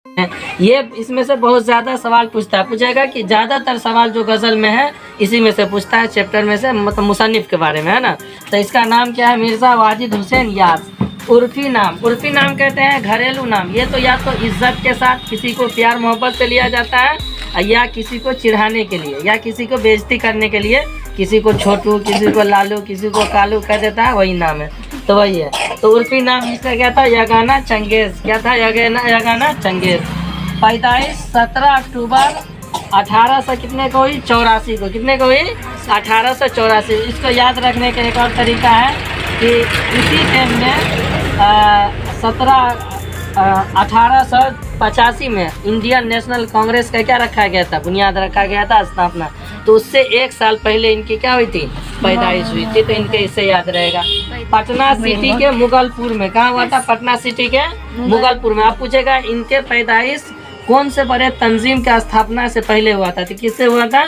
ये इसमें से बहुत ज़्यादा सवाल पूछेगा कि ज़्यादातर सवाल जो गज़ल में है इसी में से पूछता है, चैप्टर में से, मतलब मुसन्निफ़ के बारे में, है ना। तो इसका नाम क्या है? मिर्ज़ा वाजिद हुसैन यास। उर्फ़ी नाम कहते हैं घरेलू नाम। ये तो या तो इज़्ज़त के साथ किसी को प्यार मोहब्बत से लिया जाता है, या किसी को चिढ़ाने के लिए, या किसी को बेइज्जती करने के लिए, किसी को छोटू, किसी को लालू, किसी को कालू कह देता है, वही नाम है। तो वही है। तो उर्फ़ी नाम इसका क्या था? यगाना चंगेज़। क्या था? यगाना चंगेज़। पैदाइश 17 अक्टूबर 1800 कितने को हुई? 84 को। कितने को हुई? 1884। इसको याद रखने का एक और तरीका है कि इसी टाइम में 1885 में इंडियन नेशनल कांग्रेस का क्या रखा गया था? बुनियाद रखा गया था, स्थापना। तो उससे एक साल पहले इनकी क्या हुई थी? पैदाइश हुई थी। तो इनके इससे याद रहेगा। पटना सिटी के मुगलपुर में। कहाँ हुआ था? पटना सिटी के मुगलपुर में। आप पूछेगा इनके पैदाइश कौन से बड़े तंजीम का स्थापना से पहले हुआ था? तो किससे हुआ था?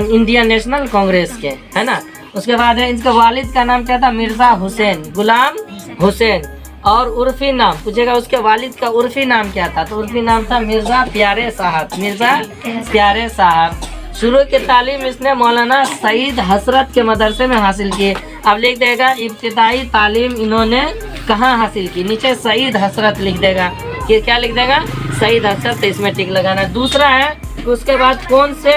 इंडियन नेशनल कांग्रेस के, है ना। उसके बाद है इनके वालिद का नाम क्या था? मिर्ज़ा हुसैन, गुलाम हुसैन। और उर्फ़ी नाम पूछेगा उसके वालिद का उर्फ़ी नाम क्या था? तो उर्फ़ी नाम था मिर्ज़ा प्यारे साहब। मिर्ज़ा प्यारे साहब। शुरू की तालीम इसने मौलाना सईद हसरत के मदरसे में हासिल की। अब लिख देगा इब्तिदाई तालीम इन्होंने कहाँ हासिल की? नीचे सईद हसरत लिख देगा। कि क्या लिख देगा? सईद हसरत। तो इसमें टिक लगाना। दूसरा है उसके बाद कौन से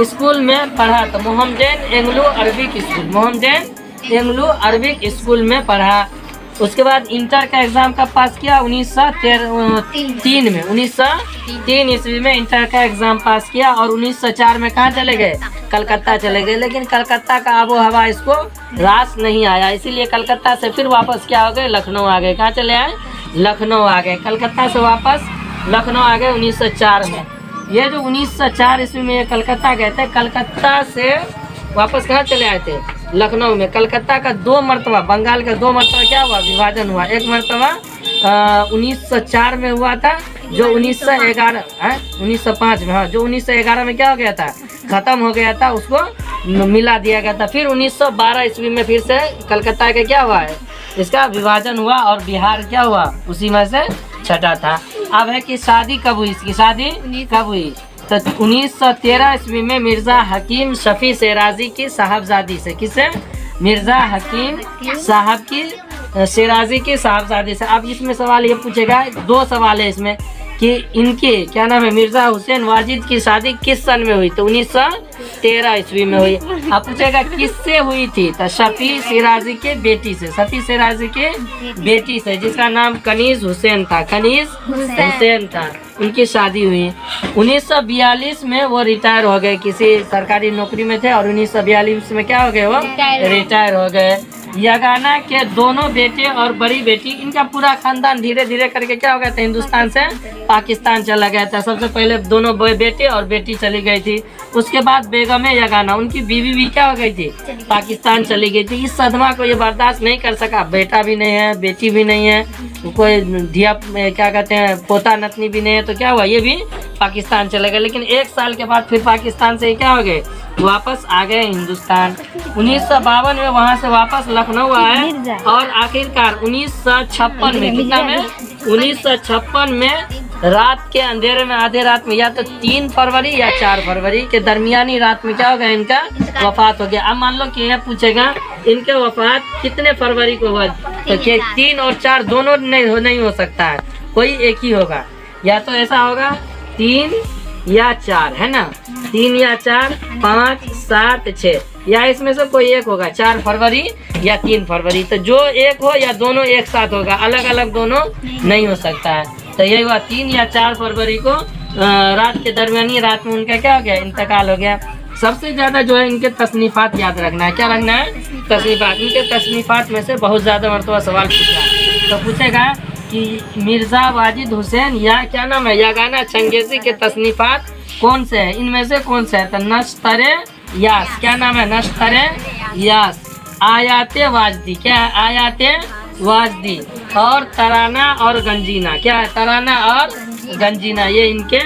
स्कूल में पढ़ा? तो Mohammedan Anglo Arabic school. Mohammedan Anglo Arabic school में पढ़ा। उसके बाद इंटर का एग्ज़ाम कब पास किया? 1903 में। 1903 ईस्वी में इंटर का एग्ज़ाम पास किया। और 1904 में कहाँ चले गए? कलकत्ता चले गए। लेकिन कलकत्ता का आबो हवा इसको रास नहीं आया, इसीलिए कलकत्ता से फिर वापस क्या हो गए? लखनऊ आ गए। कहाँ चले आए? लखनऊ आ गए। कलकत्ता से वापस लखनऊ आ गए 1904 में। ये जो 1904 ईस्वी में ये कलकत्ता गए थे, कलकत्ता से वापस कहाँ चले आए थे? लखनऊ में। कलकत्ता का 2 मरतबा, बंगाल का 2 मरतबा क्या हुआ? विभाजन हुआ। एक मरतबा 1904 में हुआ था, जो 1911 1905 में, हाँ, जो 1911 में क्या हो गया था? खत्म हो गया था, उसको मिला दिया गया था। फिर 1912 ईस्वी में फिर से कलकत्ता का क्या हुआ है? इसका विभाजन हुआ और बिहार क्या हुआ? उसी में से छटा था। अब है कि शादी कब हुई? इसकी शादी कब हुई? तो 1913 ईस्वी में मिर्ज़ा हकीम शफी शेराजी की साहबजादी से। किसे? मिर्ज़ा हकीम साहब की शेराजी की साहबजादी से। अब इसमें सवाल ये पूछेगा, 2 सवाल है इसमें, कि इनके क्या नाम है? मिर्ज़ा हुसैन वाजिद की शादी किस सन में हुई? तो 1913 ईस्वी में हुई। अब पूछेगा किससे हुई थी? तो शफी शेराजी के बेटी से। शफी शेराजी के बेटी से, जिसका नाम कनीज़ हुसैन था। कनीज़ हुसैन था, उनकी शादी हुई। 1942 में वो रिटायर हो गए, किसी सरकारी नौकरी में थे, और 1942 में क्या हो गए? वो रिटायर हो गए। यगाना के दोनों बेटे और बड़ी बेटी, इनका पूरा खानदान धीरे धीरे करके क्या हो गया था? हिंदुस्तान से पाकिस्तान चला गया था। सबसे पहले दोनों बेटे और बेटी चली गई थी। उसके बाद बेगम यगाना, उनकी बीवी भी क्या हो गई थी? पाकिस्तान चली गई थी। इस सदमा को ये बर्दाश्त नहीं कर सका। बेटा भी नहीं है, बेटी भी नहीं है, कोई धिया क्या कहते हैं, पोता नतनी भी नहीं है। तो क्या हुआ? ये भी पाकिस्तान चले गए। लेकिन 1 साल के बाद फिर पाकिस्तान से क्या हो गए? वापस आ गए हिंदुस्तान। 1952 में वहाँ से वापस लखनऊ आए। और आखिरकार 1956 में, कितना में? 1956 में रात के अंधेरे में, आधे रात में, या तो 3 फरवरी या 4 फरवरी के दरमियानी रात में क्या हो गया? इनका वफात हो गया। अब मान लो कि यह पूछेगा इनके वफात कितने फरवरी को हुआ? तो 3 और 4 दोनों नहीं हो सकता है, कोई एक ही होगा। या तो ऐसा होगा 3 या 4, है ना। 3 या 4, 5, 7, 6, या इसमें से कोई एक होगा। 4 फरवरी या 3 फरवरी। तो जो एक हो या दोनों एक साथ होगा, अलग अलग दोनों नहीं हो सकता है। तो यही हुआ 3 या 4 फरवरी को रात के दरमियानी रात में उनका क्या हो गया? इंतकाल हो गया। सबसे ज़्यादा जो है इनके तसनीफ़ात याद रखना है। क्या रखना है? तसनीफ़ात। इनके तसनीफ़ात में से बहुत ज़्यादा मरतबा सवाल पूछा। तो पूछेगा कि मिर्ज़ा वाजिद हुसैन या क्या नाम है? यगाना चंगेज़ी के तसनीफ़ात कौन से हैं? इनमें से कौन से है? तो नश्तरे यास। क्या नाम है? नश्तरे यास। आयाते वाजदी। क्या है? आयाते वाजदी। और तराना और गंजीना। क्या है? तराना और गंजीना। ये इनके